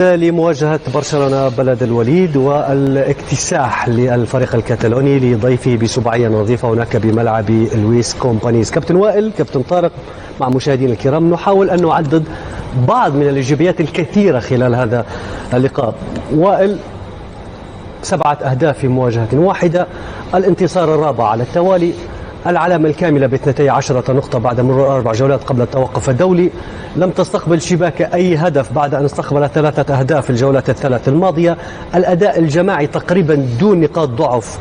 لمواجهة برشلونة بلد الوليد والاكتساح للفريق الكتالوني لضيفه بسباعية نظيفة هناك بملعب لويس كومبانيز. كابتن وائل، كابتن طارق، مع مشاهدينا الكرام نحاول أن نعدد بعض من الإيجابيات الكثيرة خلال هذا اللقاء. وائل، 7 أهداف في مواجهة واحدة، الانتصار الرابع على التوالي، العلامة الكاملة ب12 نقطة بعد مرور 4 جولات قبل التوقف الدولي، لم تستقبل شباك أي هدف بعد أن استقبلت 3 أهداف في الجولات الثلاث الماضية، الأداء الجماعي تقريبا دون نقاط ضعف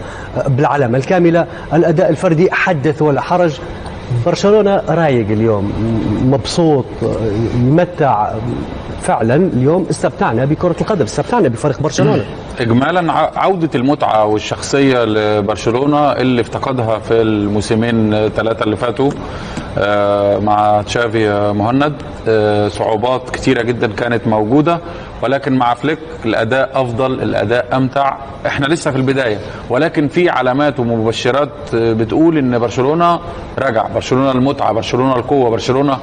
بالعلامة الكاملة، الأداء الفردي حدث ولا حرج. برشلونة رايق اليوم، مبسوط، يمتع فعلا. اليوم استمتعنا بكرة القدم، استمتعنا بفريق برشلونة. اجمالا عودة المتعة والشخصية لبرشلونة اللي افتقدها في الموسمين 3 اللي فاتوا مع تشافي مهند. صعوبات كتيرة جدا كانت موجودة، ولكن مع فليك الأداء أفضل، الأداء أمتع. احنا لسه في البداية، ولكن في علامات ومبشرات بتقول إن برشلونة رجع، برشلونة المتعة، برشلونة القوة، برشلونة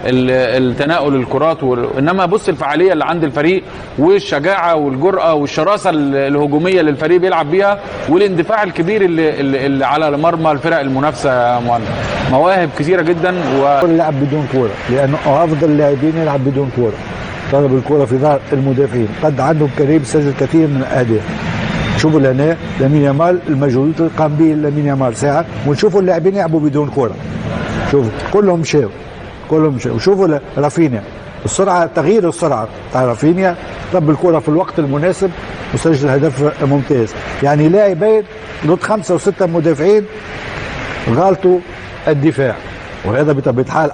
التناول الكرات. إنما بص الفعالية اللي عند الفريق والشجاعة والجرأة والشراسة الهجومية اللي الفريق بيلعب بيها، والاندفاع الكبير اللي على مرمى الفرق المنافسة. مواهب كثيرة جدا يلعب بدون كورة، لأنه أفضل اللاعبين يلعب بدون كورة. طلب الكرة في ظهر المدافعين، قد عندهم كريم سجل كثير من الأهداف. شوفوا لهنا لامين يامال، المجهودات اللي قام به لامين يامال ساعة، ونشوفوا اللاعبين يلعبوا بدون كرة. شوفوا كلهم مشاو، كلهم مشاو. وشوفوا رافينيا، السرعة، تغيير السرعة تاع رافينيا، طب الكرة في الوقت المناسب وسجل هدف ممتاز. يعني لاعبين ضد 5 و6 مدافعين غلطوا الدفاع، وهذا بطبيعة الحال